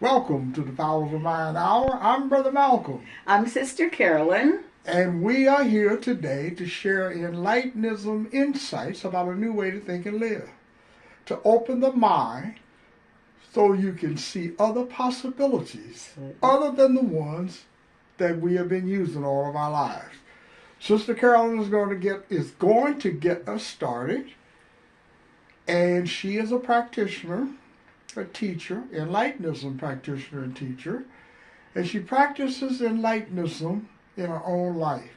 Welcome to the Powers of Mind Hour. I'm Brother Malcolm. I'm Sister Carolyn. And we are here today to share Enlightenism insights about a new way to think and live. To open the mind so you can see other possibilities other than the ones that we have been using all of our lives. Sister Carolyn is going to get us started. And she is a practitioner, a teacher, Enlightenism practitioner and teacher, and she practices Enlightenism in her own life.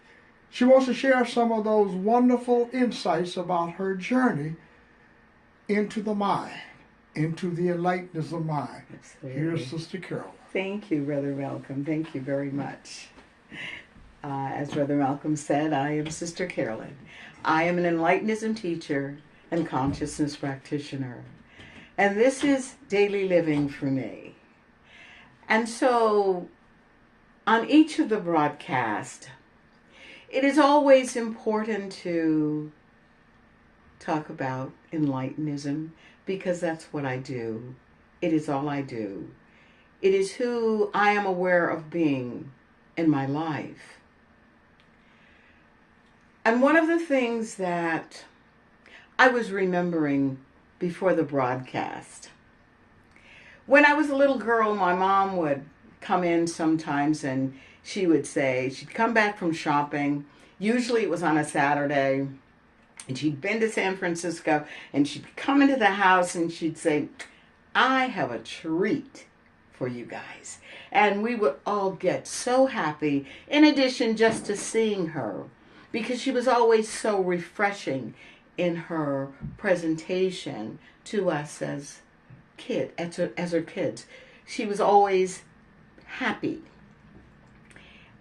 She wants to share some of those wonderful insights about her journey into the mind, into the Enlightenism mind. Absolutely. Here's Sister Carol. Thank you, Brother Malcolm. Thank you very much. As Brother Malcolm said, I am Sister Carolyn. I am an Enlightenism teacher and consciousness practitioner. And this is daily living for me. And so, on each of the broadcasts, it is always important to talk about Enlightenism because that's what I do. It is all I do. It is who I am aware of being in my life. And one of the things that I was remembering before the broadcast, when I was a little girl, my mom would come in sometimes and she would say, she'd come back from shopping, usually it was on a Saturday, and she'd been to San Francisco, and she'd come into the house and she'd say, I have a treat for you guys. And we would all get so happy, in addition just to seeing her, because she was always so refreshing in her presentation to us as her kids. She was always happy.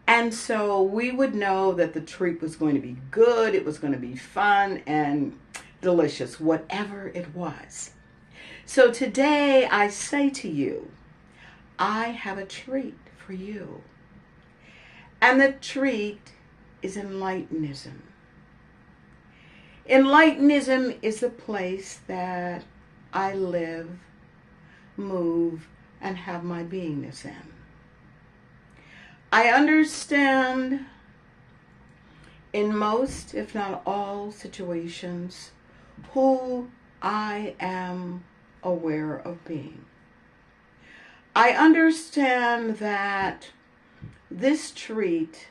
And so we would know that the treat was going to be good, it was going to be fun and delicious, whatever it was. So today I say to you, I have a treat for you. And the treat is Enlightenism. Enlightenism is the place that I live, move, and have my beingness in. I understand in most, if not all, situations who I am aware of being. I understand that this treat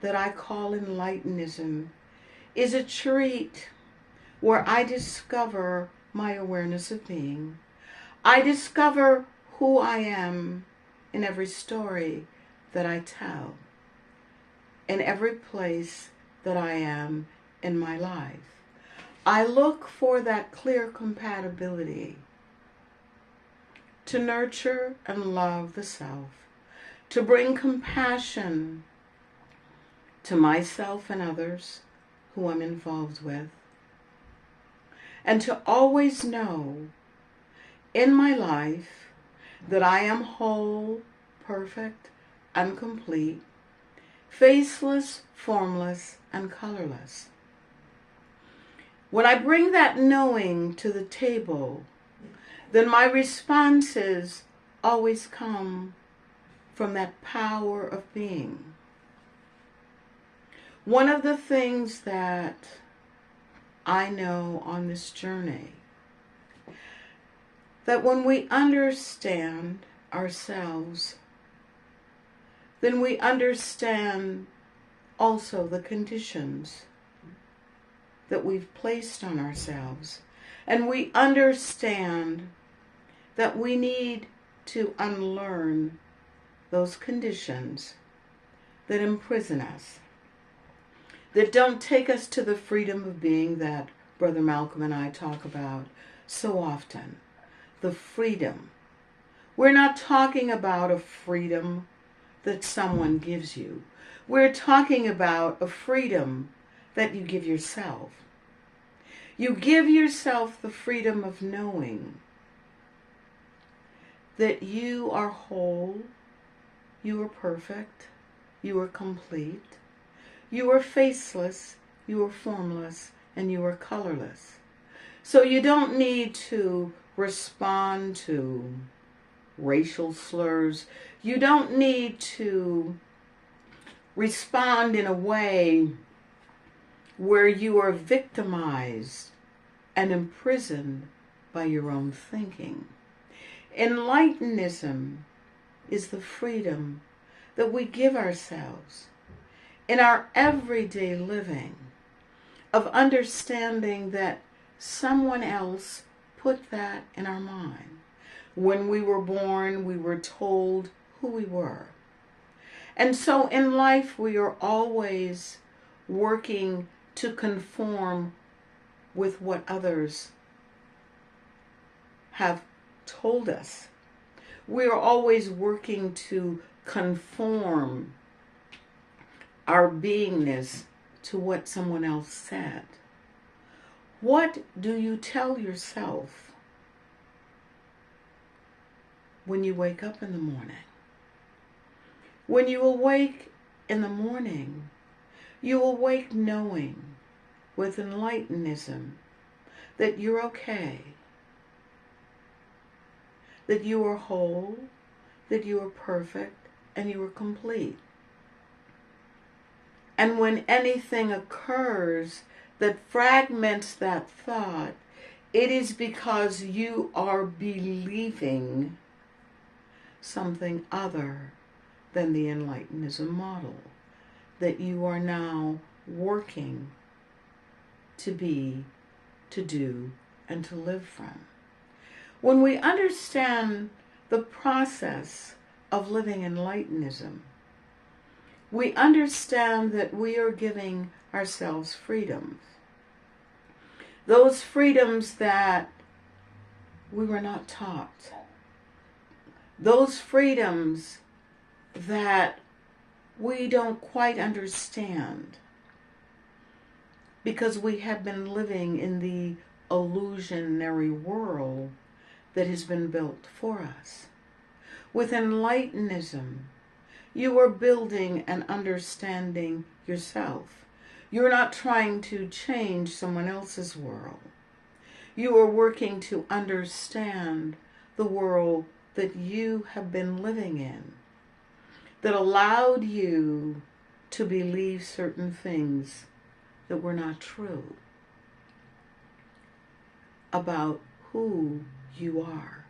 that I call Enlightenism is a treat where I discover my awareness of being. I discover who I am in every story that I tell, in every place that I am in my life. I look for that clear compatibility to nurture and love the self, to bring compassion to myself and others who I'm involved with, and to always know in my life that I am whole, perfect, and complete, faceless, formless, and colorless. When I bring that knowing to the table, then my responses always come from that power of being. One of the things that I know on this journey, that when we understand ourselves, then we understand also the conditions that we've placed on ourselves. And we understand that we need to unlearn those conditions that imprison us, that don't take us to the freedom of being that Brother Malcolm and I talk about so often. The freedom. We're not talking about a freedom that someone gives you. We're talking about a freedom that you give yourself. You give yourself the freedom of knowing that you are whole, you are perfect, you are complete, you are faceless, you are formless, and you are colorless. So you don't need to respond to racial slurs. You don't need to respond in a way where you are victimized and imprisoned by your own thinking. Enlightenism is the freedom that we give ourselves in our everyday living of understanding that someone else put that in our mind. When we were born, we were told who we were. And so in life, we are always working to conform with what others have told us. We are always working to conform our beingness to what someone else said. What do you tell yourself when you wake up in the morning? When you awake in the morning, you awake knowing with Enlightenism that you're okay, that you are whole, that you are perfect, and you are complete. And when anything occurs that fragments that thought, it is because you are believing something other than the Enlightenism model that you are now working to be, to do, and to live from. When we understand the process of living Enlightenism, we understand that we are giving ourselves freedoms. Those freedoms that we were not taught. Those freedoms that we don't quite understand because we have been living in the illusionary world that has been built for us. With Enlightenism, you are building and understanding yourself. You're not trying to change someone else's world. You are working to understand the world that you have been living in, that allowed you to believe certain things that were not true about who you are.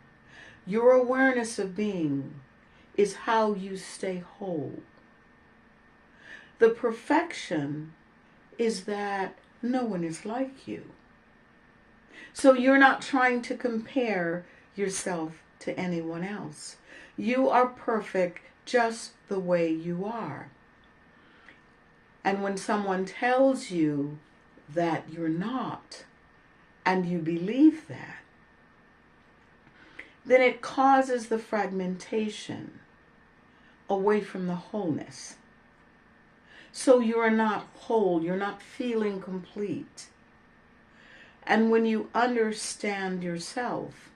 Your awareness of being is how you stay whole. The perfection is that no one is like you. So you're not trying to compare yourself to anyone else. You are perfect just the way you are. And when someone tells you that you're not, and you believe that, then it causes the fragmentation away from the wholeness. So you are not whole, you're not feeling complete. And when you understand yourself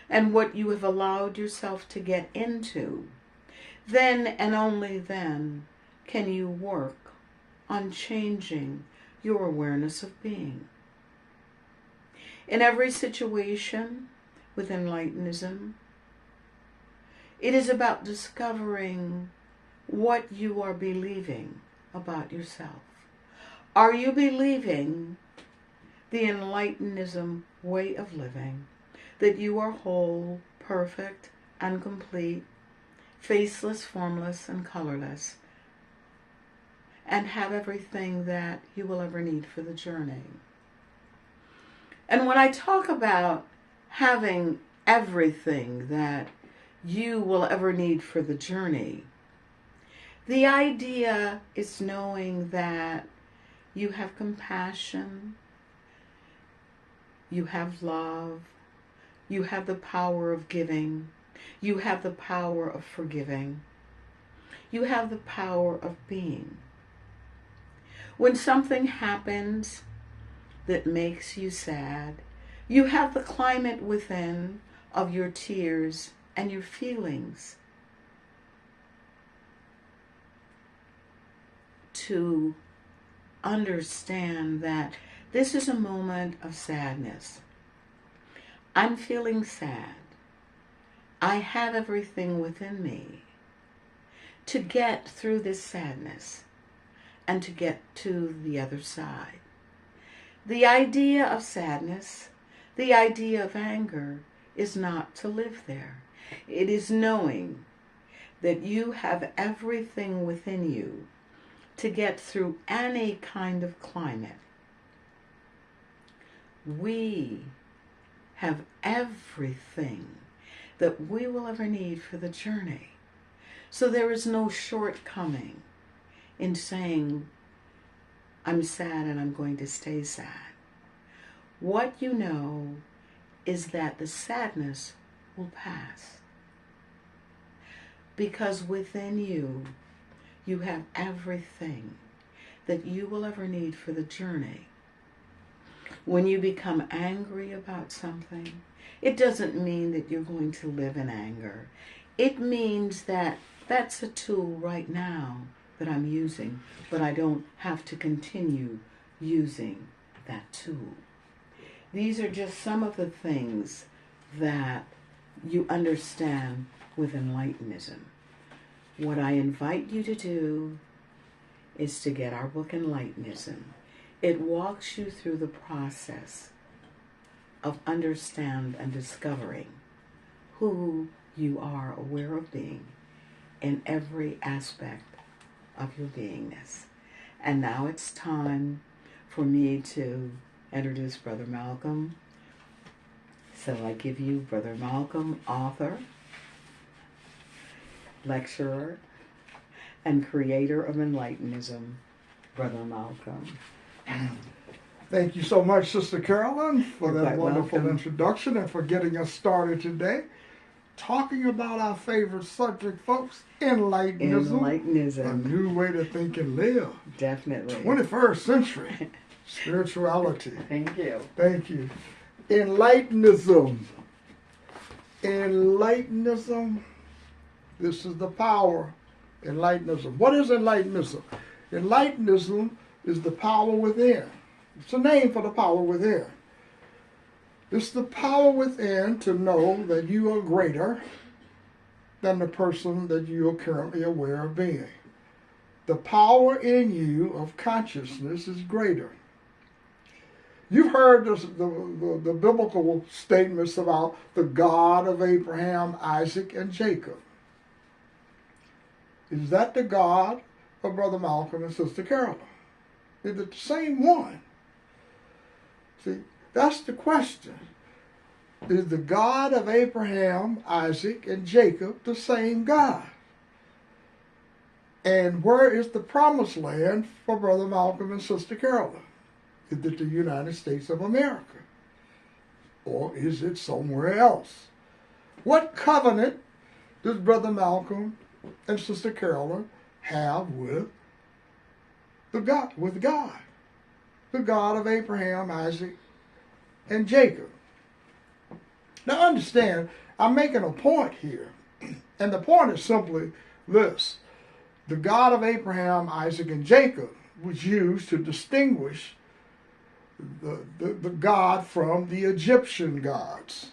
and what you have allowed yourself to get into, then and only then can you work on changing your awareness of being. In every situation with Enlightenism, it is about discovering what you are believing about yourself. Are you believing the Enlightenism way of living, that you are whole, perfect, and complete, faceless, formless, and colorless, and have everything that you will ever need for the journey? And when I talk about having everything that you will ever need for the journey, the idea is knowing that you have compassion, you have love, you have the power of giving, you have the power of forgiving, you have the power of being. When something happens that makes you sad, you have the climate within of your tears and your feelings to understand that this is a moment of sadness. I'm feeling sad. I have everything within me to get through this sadness and to get to the other side. The idea of sadness, the idea of anger, is not to live there. It is knowing that you have everything within you to get through any kind of climate. We have everything that we will ever need for the journey. So there is no shortcoming in saying, I'm sad and I'm going to stay sad. What you know is that the sadness will pass. Because within you, you have everything that you will ever need for the journey. When you become angry about something, it doesn't mean that you're going to live in anger. It means that that's a tool right now that I'm using, but I don't have to continue using that tool. These are just some of the things that you understand with Enlightenism. What I invite you to do is to get our book Enlightenism. It walks you through the process of understand and discovering who you are aware of being in every aspect of your beingness. And now it's time for me to introduce Brother Malcolm. So I give you Brother Malcolm, author, lecturer, and creator of Enlightenism, Brother Malcolm. Thank you so much, Sister Carolyn, for You're that quite wonderful welcome. introduction and for getting us started today. Talking about our favorite subject, folks, Enlightenism. A Enlightenism. new way to think and live. Definitely. 21st century spirituality. Thank you. Thank you. Enlightenism. Enlightenism. This is the power. Enlightenism. What is Enlightenism? Enlightenism is the power within. It's a name for the power within. It's the power within to know that you are greater than the person that you are currently aware of being. The power in you of consciousness is greater. You've heard the biblical statements about the God of Abraham, Isaac, and Jacob. Is that the God of Brother Malcolm and Sister Carolyn? Is it the same one? See, that's the question. Is the God of Abraham, Isaac, and Jacob the same God? And where is the promised land for Brother Malcolm and Sister Carolyn? Is it the United States of America? Or is it somewhere else? What covenant does Brother Malcolm and Sister Carolyn have with God? The God of Abraham, Isaac, and Jacob. Now understand, I'm making a point here. And the point is simply this. The God of Abraham, Isaac, and Jacob was used to distinguish the God from the Egyptian gods.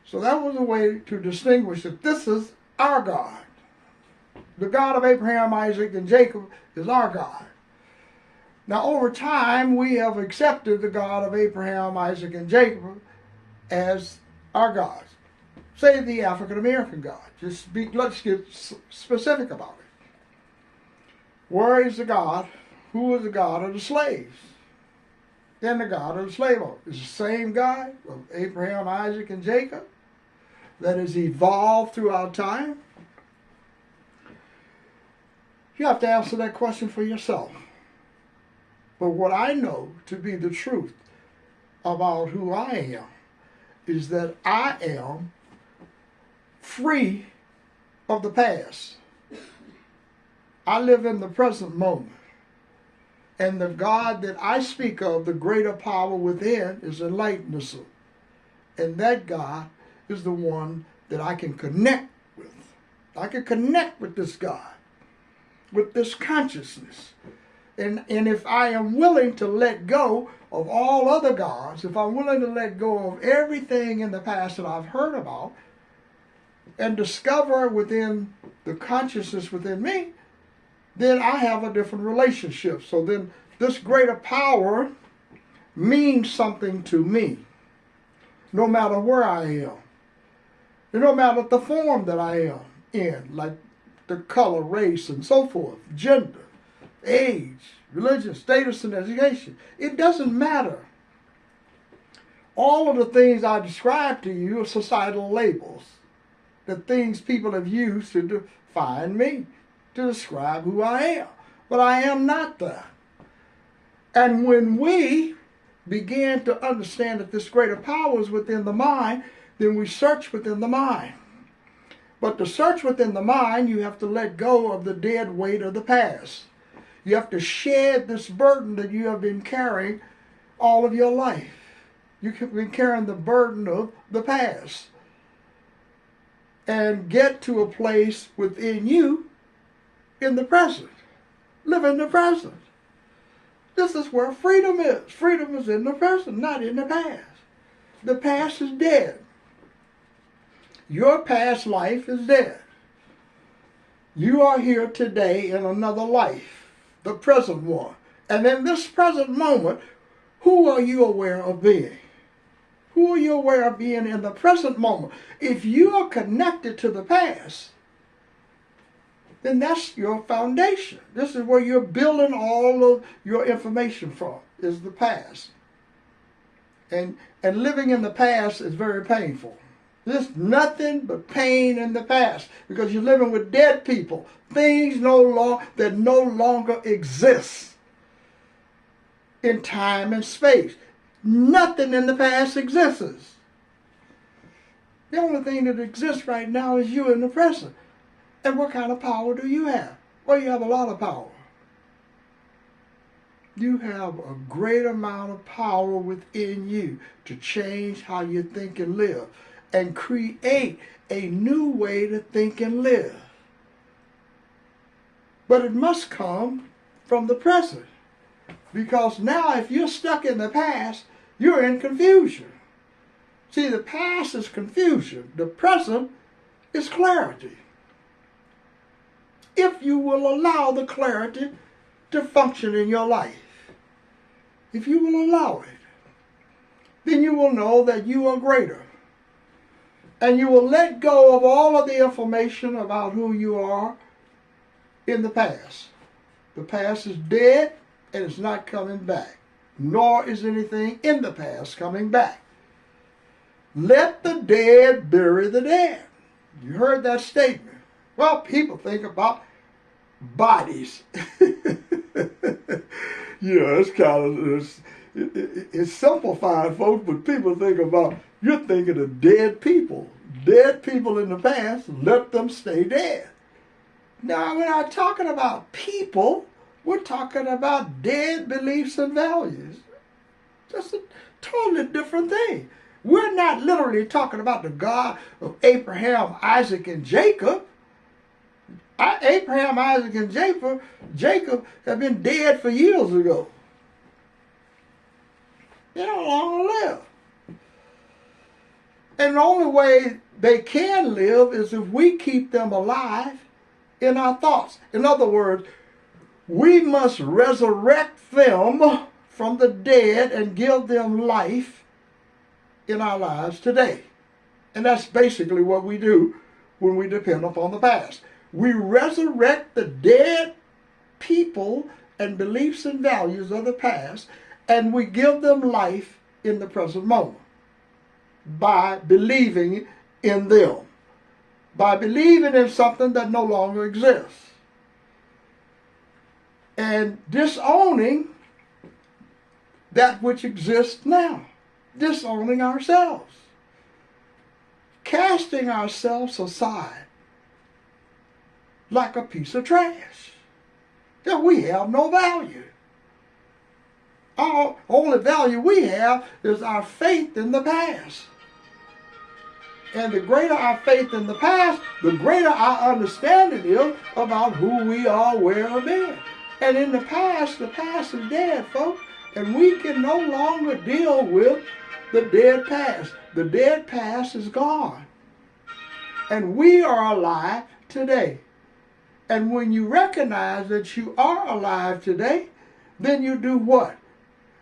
So that was a way to distinguish that this is our God. The God of Abraham, Isaac, and Jacob is our God. Now over time, we have accepted the God of Abraham, Isaac, and Jacob as our gods. Say the African American God. Let's get specific about it. Where is the God? Who is the God of the slaves? And the God of the slave owners is the same God of Abraham, Isaac, and Jacob that has evolved throughout time? You have to answer that question for yourself. But what I know to be the truth about who I am is that I am free of the past. I live in the present moment. And the God that I speak of, the greater power within, is Enlightenism. And that God is the one that I can connect with. I can connect with this God, with this consciousness. And if I am willing to let go of all other gods, if I'm willing to let go of everything in the past that I've heard about, and discover within the consciousness within me, then I have a different relationship. So then this greater power means something to me, no matter where I am, and no matter the form that I am in, like the color, race, and so forth, gender, age, religion, status, and education. It doesn't matter. All of the things I described to you are societal labels, the things people have used to define me, to describe who I am. But I am not that. And when we begin to understand that this greater power is within the mind, then we search within the mind. But to search within the mind, you have to let go of the dead weight of the past. You have to shed this burden that you have been carrying all of your life. You've been carrying the burden of the past. And get to a place within you in the present. Live in the present. This is where freedom is. Freedom is in the present, not in the past. The past is dead. Your past life is dead. You are here today in another life, the present one. And in this present moment, who are you aware of being? Who are you aware of being in the present moment? If you are connected to the past, then that's your foundation. This is where you're building all of your information from, is the past. And living in the past is very painful. There's nothing but pain in the past because you're living with dead people, things that no longer exist in time and space. Nothing in the past exists. The only thing that exists right now is you in the present. And what kind of power do you have? Well, you have a lot of power. You have a great amount of power within you to change how you think and live and create a new way to think and live. But it must come from the present. Because now if you're stuck in the past, you're in confusion. See, the past is confusion. The present is clarity. If you will allow the clarity to function in your life, if you will allow it, then you will know that you are greater. And you will let go of all of the information about who you are in the past. The past is dead and it's not coming back. Nor is anything in the past coming back. Let the dead bury the dead. You heard that statement. Well, people think about bodies. It's kind of, it's simplified, folks, but people think about, you're thinking of dead people. Dead people in the past, let them stay dead. Now, we're not talking about people. We're talking about dead beliefs and values. That's a totally different thing. We're not literally talking about the God of Abraham, Isaac, and Jacob. Abraham, Isaac, and Jacob have been dead for years ago. They don't longer live. And the only way they can live is if we keep them alive in our thoughts. In other words, we must resurrect them from the dead and give them life in our lives today. And that's basically what we do when we depend upon the past. We resurrect the dead people and beliefs and values of the past, and we give them life in the present moment by believing in them, by believing in something that no longer exists, and disowning that which exists now, disowning ourselves, casting ourselves aside like a piece of trash, that we have no value. Our only value we have is our faith in the past. And the greater our faith in the past, the greater our understanding is about who we are, where we've been. And in the past is dead, folks. And we can no longer deal with the dead past. The dead past is gone. And we are alive today. And when you recognize that you are alive today, then you do what?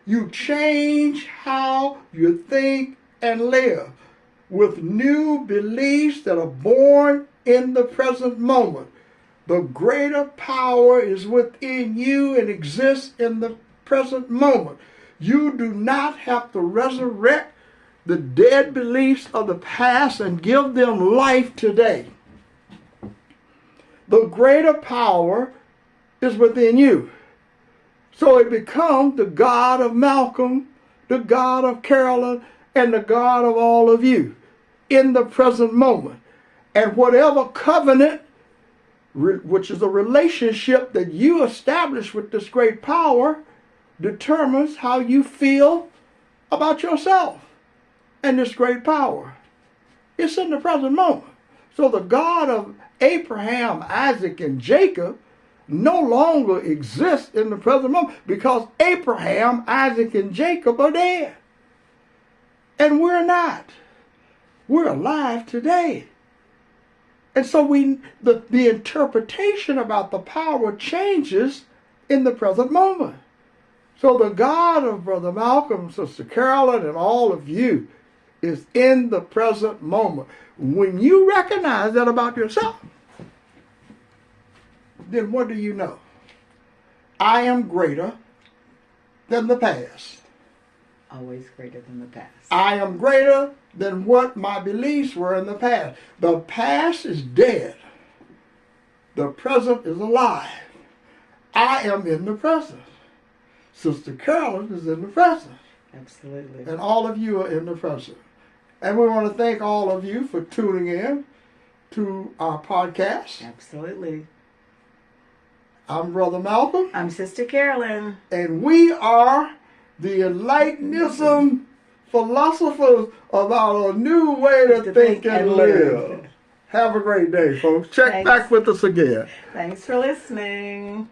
You change how you think and live with new beliefs that are born in the present moment. The greater power is within you and exists in the present moment. You do not have to resurrect the dead beliefs of the past and give them life today. The greater power is within you. So it becomes the God of Malcolm, the God of Carolyn, and the God of all of you in the present moment. And whatever covenant, which is a relationship that you establish with this great power, determines how you feel about yourself and this great power. It's in the present moment. So the God of Abraham, Isaac, and Jacob no longer exists in the present moment because Abraham, Isaac, and Jacob are dead. And we're not. We're alive today. And so the interpretation about the power changes in the present moment. So the God of Brother Malcolm, Sister Carolyn, and all of you is in the present moment. When you recognize that about yourself, then what do you know? I am greater than the past. Always greater than the past. I am greater than what my beliefs were in the past. The past is dead. The present is alive. I am in the present. Sister Carolyn is in the present. Absolutely. And all of you are in the present. And we want to thank all of you for tuning in to our podcast. Absolutely. I'm Brother Malcolm. I'm Sister Carolyn. And we are the Enlightenism philosophers about a new way to think and live. Have a great day, folks. Check back with us again. Thanks for listening.